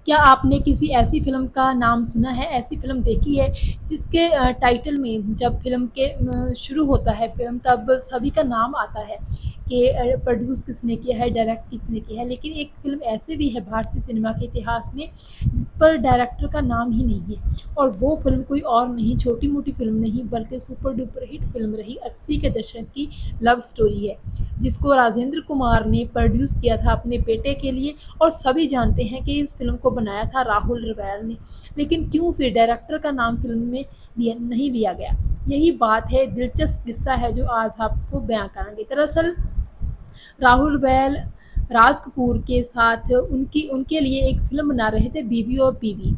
क्या आपने किसी ऐसी फ़िल्म का नाम सुना है, ऐसी फ़िल्म देखी है जिसके टाइटल में जब फ़िल्म के शुरू होता है फ़िल्म तब सभी का नाम आता है कि प्रोड्यूस किसने किया है, डायरेक्ट किसने किया है। लेकिन एक फ़िल्म ऐसे भी है भारतीय सिनेमा के इतिहास में जिस पर डायरेक्टर का नाम ही नहीं है और वो फ़िल्म कोई और नहीं, छोटी-मोटी फ़िल्म नहीं बल्कि सुपर डुपर हिट फ़िल्म रही 80 के दशक की लव स्टोरी है, जिसको राजेंद्र कुमार ने प्रोड्यूस किया था अपने बेटे के लिए और सभी जानते हैं कि इस फ़िल्म को बनाया था राहुल रवैल ने। लेकिन क्यों फिर डायरेक्टर का नाम फ़िल्म में नहीं लिया गया? यही बात है, दिलचस्प किस्सा है जो आज आपको बयाँ करेंगे। दरअसल राहुल रवैल राज कपूर के साथ उनकी उनके लिए एक फ़िल्म बना रहे थे बीवी और बीवी।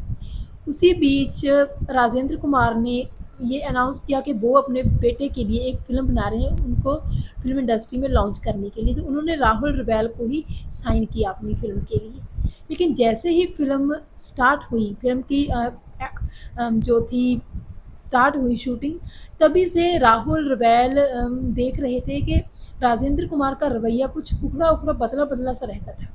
उसी बीच राजेंद्र कुमार ने ये अनाउंस किया कि वो अपने बेटे के लिए एक फ़िल्म बना रहे हैं, उनको फ़िल्म इंडस्ट्री में लॉन्च करने के लिए। तो उन्होंने राहुल रवैल को ही साइन किया अपनी फ़िल्म के लिए। लेकिन जैसे ही फ़िल्म स्टार्ट हुई, फ़िल्म की जो थी स्टार्ट हुई शूटिंग, तभी से राहुल रवैल देख रहे थे कि राजेंद्र कुमार का रवैया कुछ उखड़ा-उखड़ा, बदला-बदला सा रहता था।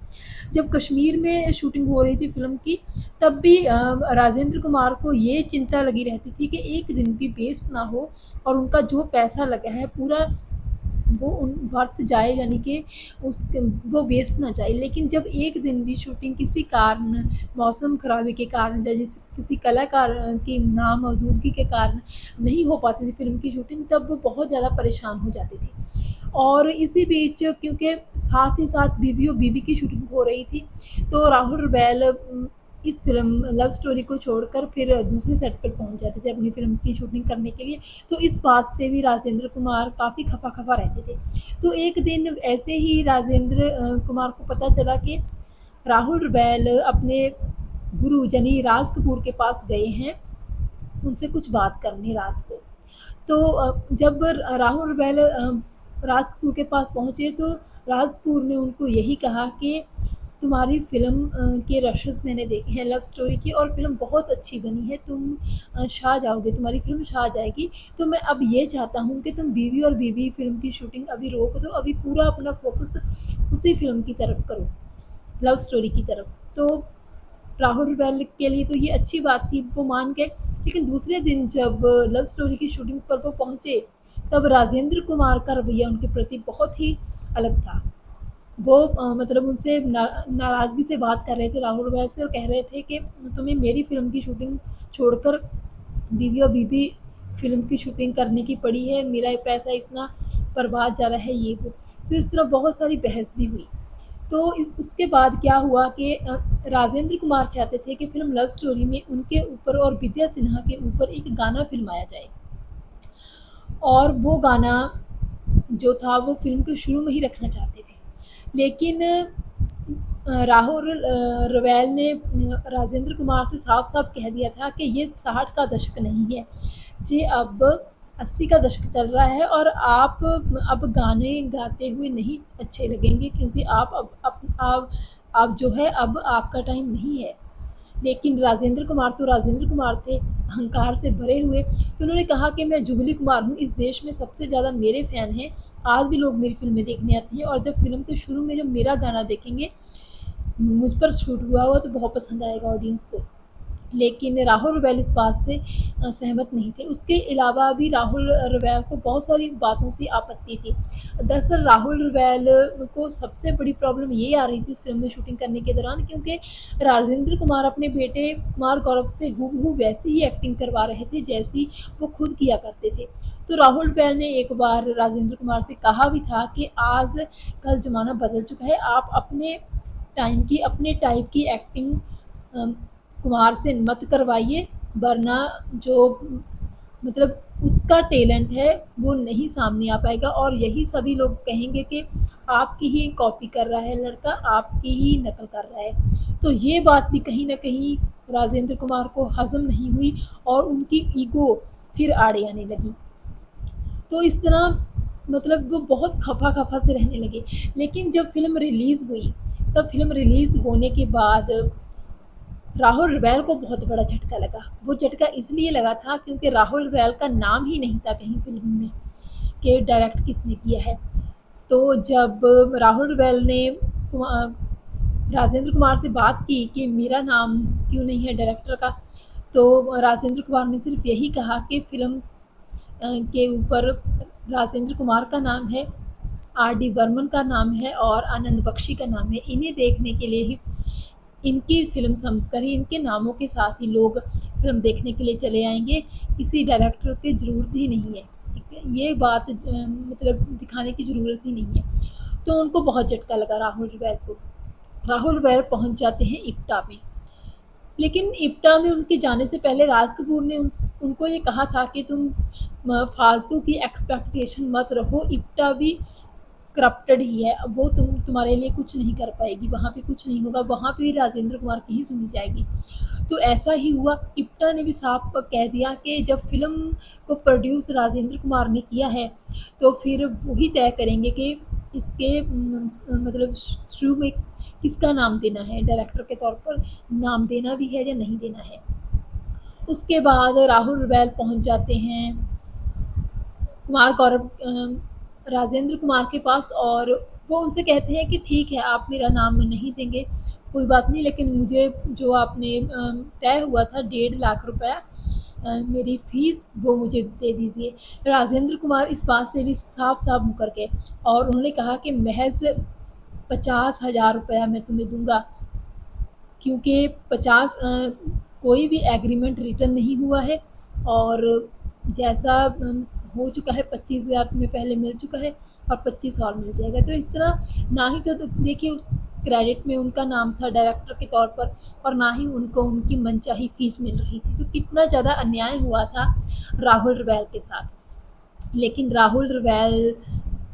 जब कश्मीर में शूटिंग हो रही थी फ़िल्म की, तब भी राजेंद्र कुमार को ये चिंता लगी रहती थी कि एक दिन भी वेस्ट ना हो और उनका जो पैसा लगा है पूरा वो उन व्यर्थ जाए, यानी कि उस वो वेस्ट ना जाए। लेकिन जब एक दिन भी शूटिंग किसी कारण, मौसम खराबी के कारण या जिस किसी कलाकार की नामौजूदगी के कारण नहीं हो पाती थी फ़िल्म की शूटिंग, तब वो बहुत ज़्यादा परेशान हो जाते थे। और इसी बीच क्योंकि साथ ही साथ बीवी और बीवी की शूटिंग हो रही थी, तो राहुल रवैल इस फ़िल्म लव स्टोरी को छोड़कर फिर दूसरे सेट पर पहुँच जाते थे अपनी फ़िल्म की शूटिंग करने के लिए। तो इस बात से भी राजेंद्र कुमार काफ़ी खफ़ा-खफ़ा रहते थे। तो एक दिन ऐसे ही राजेंद्र कुमार को पता चला कि राहुल रवैल अपने गुरु यानी राज कपूर के पास गए हैं, उनसे कुछ बात करनी रात को। तो जब राहुल रवैल राज कपूर के पास पहुँचे तो राज कपूर ने उनको यही कहा कि तुम्हारी फ़िल्म के रशेज़ मैंने देखे हैं लव स्टोरी के और फ़िल्म बहुत अच्छी बनी है, तुम छा जाओगे, तुम्हारी फ़िल्म छा जाएगी। तो मैं अब ये चाहता हूँ कि तुम बीवी और बीवी फ़िल्म की शूटिंग अभी रोक दो, अभी पूरा अपना फ़ोकस उसी फ़िल्म की तरफ करो, लव स्टोरी की तरफ। तो राहुल रवैल के लिए तो ये अच्छी बात थी, वो मान गए। लेकिन दूसरे दिन जब लव स्टोरी की शूटिंग पर वो पहुँचे, तब राजेंद्र कुमार का रवैया उनके प्रति बहुत ही अलग था। वो मतलब उनसे नाराज़गी से बात कर रहे थे राहुल रवैल से और कह रहे थे कि तुम्हें मेरी फ़िल्म की शूटिंग छोड़कर बीवी और बीवी फ़िल्म की शूटिंग करने की पड़ी है, मेरा ये पैसा इतना बर्बाद जा रहा है, ये वो। तो इस तरह बहुत सारी बहस भी हुई। तो उसके बाद क्या हुआ कि राजेंद्र कुमार चाहते थे कि फ़िल्म लव स्टोरी में उनके ऊपर और विद्या सिन्हा के ऊपर एक गाना फ़िल्माया जाए और वो गाना जो था वो फ़िल्म के शुरू में ही रखना चाहते थे। लेकिन राहुल रवैल ने राजेंद्र कुमार से साफ-साफ कह दिया था कि ये 60 का दशक नहीं है, ये अब 80 का दशक चल रहा है और आप अब गाने गाते हुए नहीं अच्छे लगेंगे क्योंकि आप जो है अब आपका टाइम नहीं है। लेकिन राजेंद्र कुमार तो राजेंद्र कुमार थे, अहंकार से भरे हुए, तो उन्होंने कहा कि मैं जुगली कुमार हूँ, इस देश में सबसे ज़्यादा मेरे फ़ैन हैं, आज भी लोग मेरी फ़िल्में देखने आते हैं और जब फ़िल्म के शुरू में जब मेरा गाना देखेंगे, मुझ पर शूट हुआ हुआ तो बहुत पसंद आएगा ऑडियंस को। लेकिन राहुल रवैल इस बात से सहमत नहीं थे। उसके अलावा भी राहुल रवैल को बहुत सारी बातों से आपत्ति थी। दरअसल राहुल रवैल को सबसे बड़ी प्रॉब्लम ये आ रही थी इस फ़िल्म में शूटिंग करने के दौरान क्योंकि राजेंद्र कुमार अपने बेटे कुमार गौरव से हूबहू वैसी ही एक्टिंग करवा रहे थे जैसी वो खुद किया करते थे। तो राहुल रवैल ने एक बार राजेंद्र कुमार से कहा भी था कि आज कल ज़माना बदल चुका है, आप अपने टाइम की, अपने टाइप की एक्टिंग कुमार से मत करवाइए वरना जो मतलब उसका टैलेंट है वो नहीं सामने आ पाएगा और यही सभी लोग कहेंगे कि आपकी ही कॉपी कर रहा है लड़का, आपकी ही नकल कर रहा है। तो ये बात भी कहीं न कहीं राजेंद्र कुमार को हज़म नहीं हुई और उनकी ईगो फिर आड़े आने लगी। तो इस तरह मतलब वो बहुत खफ़ा-खफ़ा से रहने लगे। लेकिन जब फ़िल्म रिलीज़ हुई, तब फ़िल्म रिलीज़ होने के बाद राहुल रवैल को बहुत बड़ा झटका लगा। वो झटका इसलिए लगा था क्योंकि राहुल रवैल का नाम ही नहीं था कहीं फ़िल्म में कि डायरेक्ट किसने किया है। तो जब राहुल रवैल ने कुमा राजेंद्र कुमार से बात की कि मेरा नाम क्यों नहीं है डायरेक्टर का, तो राजेंद्र कुमार ने सिर्फ यही कहा कि फ़िल्म के ऊपर राजेंद्र कुमार का नाम है, आर डी बर्मन का नाम है और आनंद बख्शी का नाम है। इन्हें देखने के लिए ही, इनकी फ़िल्म समझकर ही, इनके नामों के साथ ही लोग फ़िल्म देखने के लिए चले आएंगे, किसी डायरेक्टर की ज़रूरत ही नहीं है। ठीक है, ये बात मतलब दिखाने की ज़रूरत ही नहीं है। तो उनको बहुत झटका लगा राहुल रवैल को। राहुल रवैल पहुंच जाते हैं इप्टा में, लेकिन इप्टा में उनके जाने से पहले राज कपूर ने उनको ये कहा था कि तुम फालतू की एक्सपेक्टेशन मत रखो, इप्टा भी करप्टेड ही है, अब वो तुम्हारे लिए कुछ नहीं कर पाएगी, वहाँ पे कुछ नहीं होगा, वहाँ पे भी राजेंद्र कुमार की ही सुनी जाएगी। तो ऐसा ही हुआ, इप्टा ने भी साफ कह दिया कि जब फिल्म को प्रोड्यूस राजेंद्र कुमार ने किया है तो फिर वही तय करेंगे कि इसके मतलब शुरू में किसका नाम देना है, डायरेक्टर के तौर पर नाम देना भी है या नहीं देना है। उसके बाद राहुल रवैल पहुंच जाते हैं कुमार गौरव राजेंद्र कुमार के पास, और वो उनसे कहते हैं कि ठीक है, आप मेरा नाम नहीं देंगे, कोई बात नहीं, लेकिन मुझे जो आपने तय हुआ था 1.5 लाख रुपया मेरी फ़ीस, वो मुझे दे दीजिए। राजेंद्र कुमार इस बात से भी साफ-साफ मुकर गए और उन्होंने कहा कि महज़ 50,000 रुपया मैं तुम्हें दूँगा, क्योंकि 50 कोई भी एग्रीमेंट रिटन नहीं हुआ है और जैसा हो चुका है 25,000 तुम्हें पहले मिल चुका है और 25 और मिल जाएगा। तो इस तरह ना ही तो देखिए उस क्रेडिट में उनका नाम था डायरेक्टर के तौर पर, और ना ही उनको उनकी मनचाही फ़ीस मिल रही थी। तो कितना ज़्यादा अन्याय हुआ था राहुल रवैल के साथ। लेकिन राहुल रवैल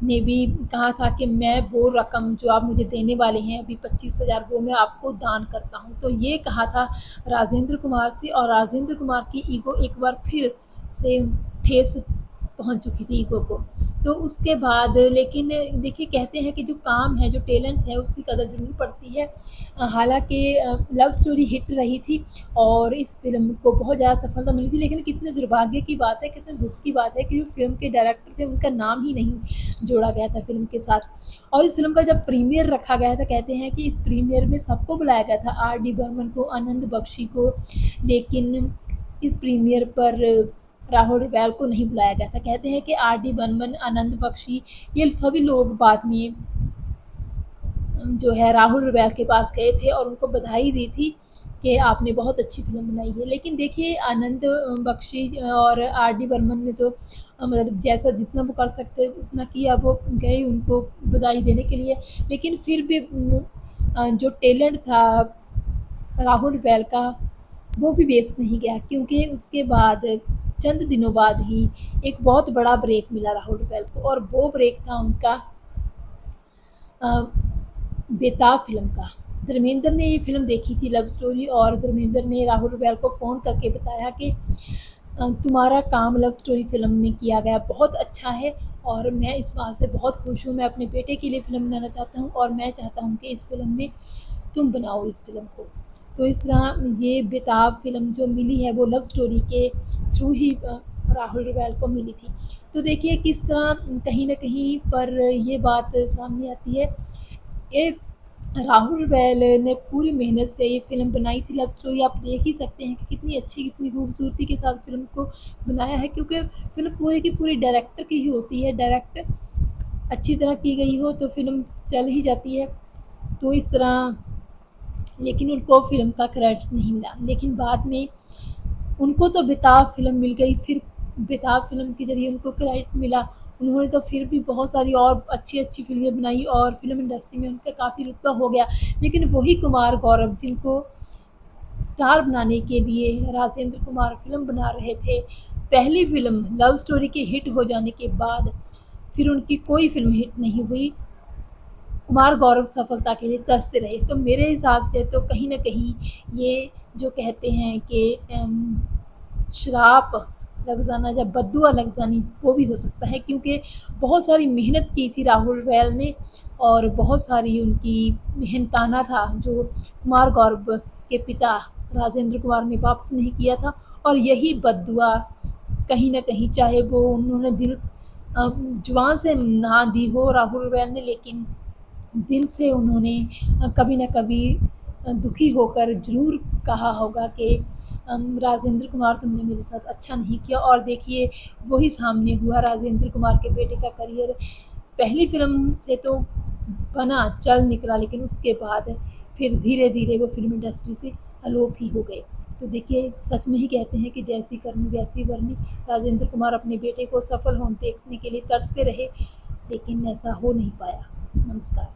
ने भी कहा था कि मैं वो रकम जो आप मुझे देने वाले हैं अभी 25,000, वो मैं आपको दान करता हूँ। तो ये कहा था राजेंद्र कुमार से, और राजेंद्र कुमार की ईगो एक बार फिर से ठेस पहुंच चुकी थी ईगो को। तो उसके बाद लेकिन देखिए, कहते हैं कि जो काम है, जो टैलेंट है, उसकी कदर ज़रूर पड़ती है। हालाँकि लव स्टोरी हिट रही थी और इस फ़िल्म को बहुत ज़्यादा सफलता मिली थी, लेकिन कितने दुर्भाग्य की बात है, कितने दुःख की बात है कि जो फ़िल्म के डायरेक्टर थे, उनका नाम ही नहीं जोड़ा गया था फ़िल्म के साथ। और इस फ़िल्म का जब प्रीमियर रखा गया था, कहते हैं कि इस प्रीमियर में सबको बुलाया गया था, आर डी बर्मन को, आनंद बख्शी को, लेकिन इस प्रीमियर पर राहुल रवैल को नहीं बुलाया गया था। कहते हैं कि आर डी बर्मन, आनंद बख्शी, ये सभी लोग बाद में जो है राहुल रवैल के पास गए थे और उनको बधाई दी थी कि आपने बहुत अच्छी फ़िल्म बनाई है। लेकिन देखिए, आनंद बख्शी और आर डी बर्मन ने तो मतलब जैसा जितना वो कर सकते उतना किया, वो गए उनको बधाई देने के लिए। लेकिन फिर भी जो टैलेंट था राहुल रवैल का, वो भी वेस्ट नहीं गया, क्योंकि उसके बाद चंद दिनों बाद ही एक बहुत बड़ा ब्रेक मिला राहुल रवैल को, और वो ब्रेक था उनका बेताब फ़िल्म का। धर्मेंद्र ने ये फ़िल्म देखी थी लव स्टोरी, और धर्मेंद्र ने राहुल रवैल को फ़ोन करके बताया कि तुम्हारा काम लव स्टोरी फ़िल्म में किया गया बहुत अच्छा है और मैं इस बात से बहुत खुश हूँ। मैं अपने बेटे के लिए फ़िल्म बनाना चाहता हूँ और मैं चाहता हूँ कि इस फ़िल्म में तुम बनाओ इस फ़िल्म को। तो इस तरह ये बेताब फ़िल्म जो मिली है, वो लव स्टोरी के थ्रू ही राहुल रवैल को मिली थी। तो देखिए किस तरह कहीं न कहीं पर ये बात सामने आती है। ये राहुल रवैल ने पूरी मेहनत से ये फ़िल्म बनाई थी लव स्टोरी। आप देख ही सकते हैं कि कितनी अच्छी, कितनी खूबसूरती के साथ फ़िल्म को बनाया है, क्योंकि फ़िल्म पूरी की पूरी डायरेक्टर की ही होती है। डायरेक्ट अच्छी तरह की गई हो तो फ़िल्म चल ही जाती है। तो इस तरह लेकिन उनको फ़िल्म का क्रेडिट नहीं मिला। लेकिन बाद में उनको तो बेताब फ़िल्म मिल गई, फिर बेताब फ़िल्म के ज़रिए उनको क्रेडिट मिला। उन्होंने तो फिर भी बहुत सारी और अच्छी-अच्छी फ़िल्में बनाई और फ़िल्म इंडस्ट्री में उनका काफ़ी रुतबा हो गया। लेकिन वही कुमार गौरव, जिनको स्टार बनाने के लिए राजेंद्र कुमार फ़िल्म बना रहे थे, पहली फ़िल्म लव स्टोरी के हिट हो जाने के बाद फिर उनकी कोई फ़िल्म हिट नहीं हुई। कुमार गौरव सफलता के लिए तरसते रहे। तो मेरे हिसाब से तो कहीं न कहीं ये जो कहते हैं कि श्राप लग जाना या बद्दुआ लग जानी, वो भी हो सकता है, क्योंकि बहुत सारी मेहनत की थी राहुल रवैल ने और बहुत सारी उनकी मेहनताना था जो कुमार गौरव के पिता राजेंद्र कुमार ने वापस नहीं किया था, और यही बद्दुआ कहीं न कहीं, चाहे वो उन्होंने जुबान से ना दी हो राहुल रवैल ने, लेकिन दिल से उन्होंने कभी न कभी दुखी होकर ज़रूर कहा होगा कि राजेंद्र कुमार तुमने मेरे साथ अच्छा नहीं किया, और देखिए वही सामने हुआ। राजेंद्र कुमार के बेटे का करियर पहली फ़िल्म से तो बना, चल निकला, लेकिन उसके बाद फिर धीरे-धीरे वो फ़िल्म इंडस्ट्री से अलोप ही हो गए। तो देखिए सच में ही कहते हैं कि जैसी करनी वैसी भरनी। राजेंद्र कुमार अपने बेटे को सफल होने देखने के लिए तरसते रहे, लेकिन ऐसा हो नहीं पाया। नमस्कार।